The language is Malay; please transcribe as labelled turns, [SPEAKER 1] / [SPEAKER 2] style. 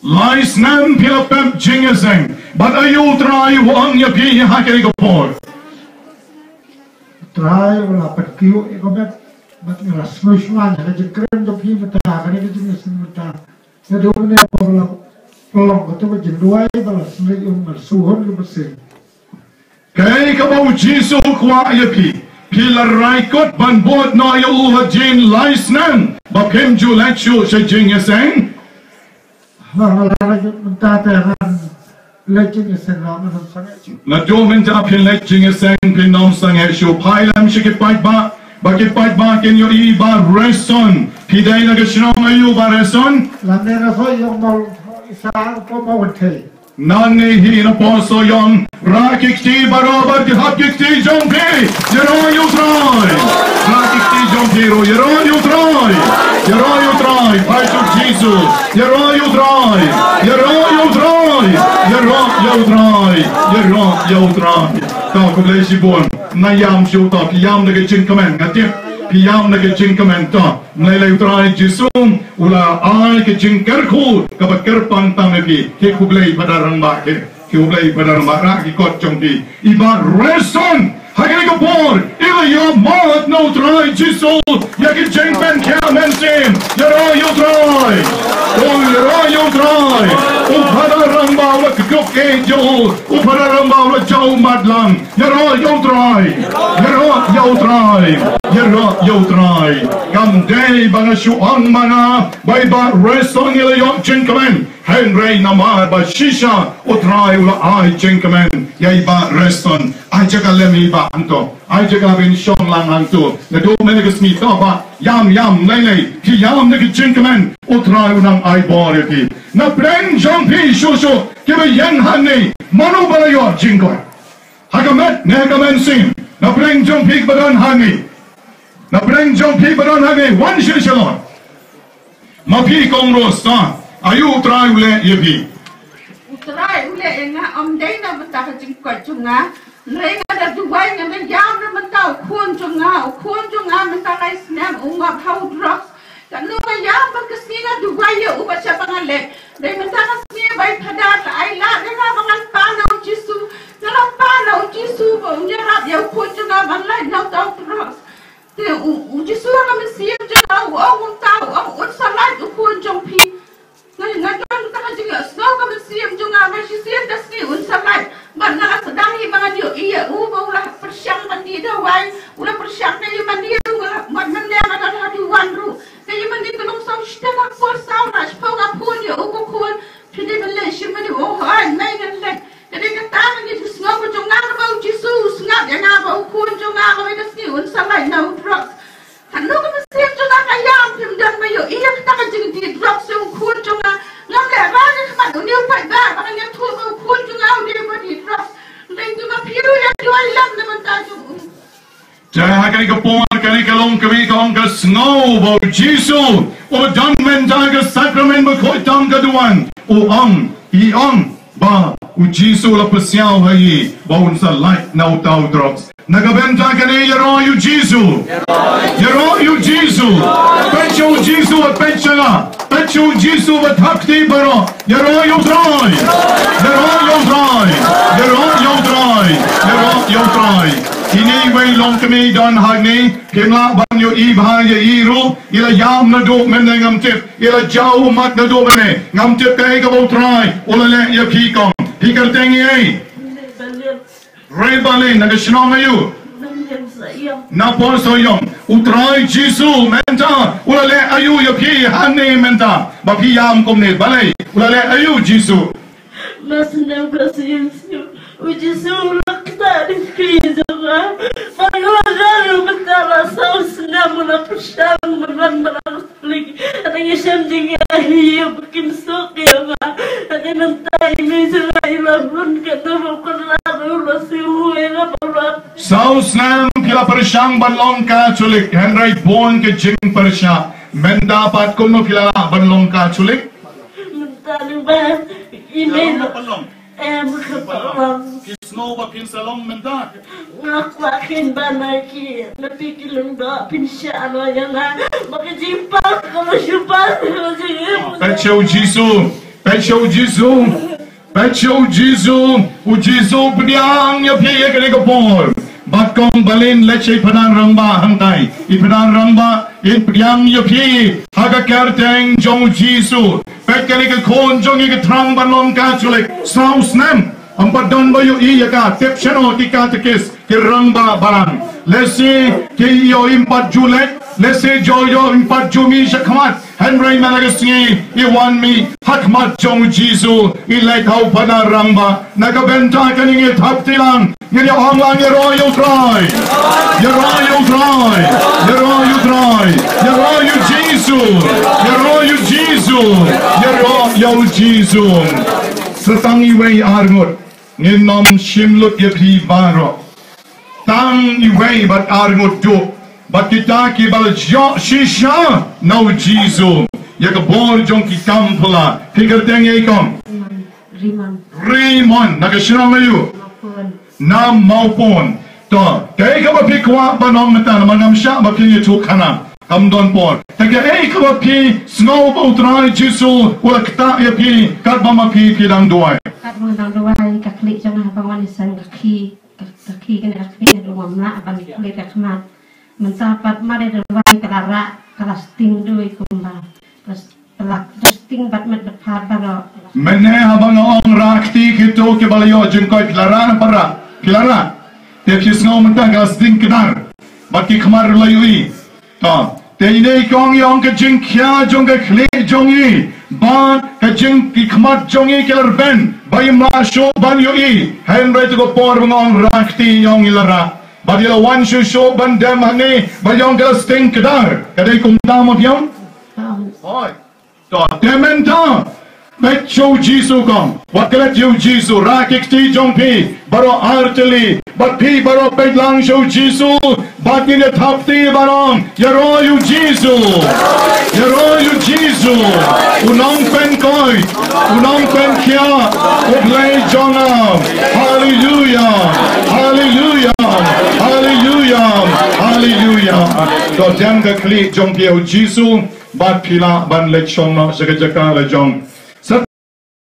[SPEAKER 1] Lais nam pila pep jingeseng, but ayu try wang ya pi hakeri kapor.
[SPEAKER 2] Try wala patkiu ikomet bat rasmusman ha jikren do pi mata kani jingesin mata. Nado ne wala long to jinduai bala sni suhon lu bersih.
[SPEAKER 1] Kay kabau Jisu kwa ya pi. Pila raikot ban bot no ya jin lais nam, ba pem ju lachu sa jingeseng. Na domen ta pin leching eseng pin nom sang e show pailam shikit bite ba bakit bite ba ken yo I ba reson pidai na gashno ayu ba reson
[SPEAKER 2] lamena so yung mal isa ko mawate
[SPEAKER 1] nani hi na poso yon rakikti barobar ki hakikti jompi yero yu troy rakikti jompi ro yero yu troy pai to Jesus yero yu troy Yero ta ko le sibon na yam shu ta ki yam na ke chin kamen ngati ki yam na ke chin kamen ta na le utrai jisum ula ai ke chin kar khu ka ba kar pan ta me pi ke ku le padarang ba ke ku le padarang ba ra ki kot chong pi iba reson hagani ko por ila yo mat no try jisul ya ke chin pen kya men sim yero try Upadarang bawa kekok jauh, upadarang bawa jauh madlang. Yero try. Kamdei banga shuang mana, baiba resong ila yok jengkamen. Henry namar ba shisha, utrai ula ai jengkamen. Yaiba resong, ai jaga lemi ba anto, ai jaga bin shong lang anto. Nado menegas mi ba, yam lele, ki yam negi jengkamen. Utrai unang ai bore pi. Na breng jong pi shusho, kiba yang hanni, manu balayo jingkoy. Hagamet negamen sim, na breng jong pi badan hanni. Na breng jong pi badan hanni, wan shishalon. Mapi kong rosta, ayu utrai ule yepi.
[SPEAKER 3] Utrai ule enga omdei na betaka jingkoy chunga. Lenga da duwai nga men yam na mentau kun chunga mentaka isnam unga pau drugs. Kanu ba yam pagkasninga duwai ya ubat siya pangalek. Dahil mentaka sniya bay padat ay la nga mangan panaw jisu. Nga panaw jisu ba unyarap ya kun chunga manlay na tau drugs. Jisu nga mesiyam chunga uong tau ang unsalay ukun chong pi. Ngayon mentaka jinga snow ka mesiyam chunga masisiyam dasni unsalay. Ban nakasadang mga diyo iya uba ulah persyang mandi dawai ulah persyang kayo mandi ulah manmanya ada haduan ru kayo mandi tulong sa ushtela por sauras pauga punyo ubo kun pili mali shimani ohan may nalek jadi katakan ni semua bujung ngabau Jesus ngab yang ngabau kun jung ngabau itu sih unsalai na drugs hanu ka mesiyam jung kayam pimdan mayo iya kita jing di drugs yung kun jung ngam le ba ni khamat uniu pai ba ba ni tu kun jung ngau di body drugs lain tu ma piru ya dua lam na mantaju
[SPEAKER 1] Jaya kani kapon kani kalong kami kong ka snow bo Jisu o dan mentaga sacrament ba koi tam kaduan o iong ba o Jisu la pasyaw hayi ba unsa light na utaw drugs nagabenta kani yero yu Jisu pecho Jisu at pecho Jisu at hakti baro yero yu try Ini way long kami don hagni kimla banyo ibha ya iru ila yam na do mende ngam tip ila jau mat na do bane ngam tip kay ka try ula le ya pikong hikar tengi ay Ray bali nagashnong ayu na porso yong utray Jisu menta ula le ayu ya pi hanne menta ba pi yam komne balay ula le ayu Jisu
[SPEAKER 4] mas nem kasih Jisu lakta di krizo ka paglagan betala saus namuna persyang beran plik atanya sending ahi bikin sok ya ma atanya nantai Israel pun kata bukan lalu rasul ya barat
[SPEAKER 1] saus nam kila persyang banlong ka culik Henry Bon ke jing persya mendapat kuno kila banlong ka culik
[SPEAKER 4] mentali ba email
[SPEAKER 1] ngau ba pin salom mentak.
[SPEAKER 4] Ngaku akin banaki, napikir lembah pinsya yang makijimpak kamu syupas
[SPEAKER 1] Pechou Jisu, Pechou Jisu, Pechou Jisu, u Jisu pediang ya pia kene kapor. Bakong balin leche padang rangba hangtai, ipadang rangba in pediang ya pia haga kerteng jong Jisu. Pekene ke kon jong ke trang balom katolik, saus nem. Empat don bayu iya ka tep chano ki katekis ki rangba barang. Lesi ki yo impat julek, lesi joyo impat jumi shakmat. Henry Malagasy, iwan mi hakmat jong Jisu ilai kau pada rangba. Nakabenta kaningi taptilang, ngini orang yeroyo try, yeroyo try, yeroyo try, yeroyo Jisu, yeroyo Jisu, yeroyo Jisu. Setangi wei arngut, nginom shimlut yepi baro. Tang iwei bat arngut du. But kita ki bal jo shisha no Jisu ya ka bor jong ki kampula pikir tenge kom Rimon na ka shina mayu na maupon to te ka ba pikwa banong mata na manam sha ba pinye tu kana kam don por te ka ka ba pi snow ba utrai Jisu wala kta ya pi kat ba ma pi dang duai
[SPEAKER 5] kat ma dang duai ka klik jang ba wan san ka ki kan ka klik do mamna ban klik ka khmat mencapat mari derwai kadara kelas ting dui kumba terus pelak terus ting bat met berpat baro
[SPEAKER 1] mene habang ong rakti kito ke balayo jengkoi pilara para pilara te kisngau mentah kelas ting kedar baki kemar layui ta te ini kong yong ke jengkia jong ke klik jongi ban ke jeng ki kemar jongi kelar ben bayi masuk ban yui henry tu ko por ngong rakti yong ilara Badila wan show bandam hane bayong kelas ting kedar kadai kumta mo pion oi to tementa Pechou Jisu kom wakalat yu Jisu rakik ti jong pi baro arteli bat pi baro pedlang show Jisu bat ni thapti barong yaro yu Jisu unong pen koi unong pen kia ublay jonam hallelujah to jang ka kli jong pi Jisu bat pila ban lechong no sekejaka le jong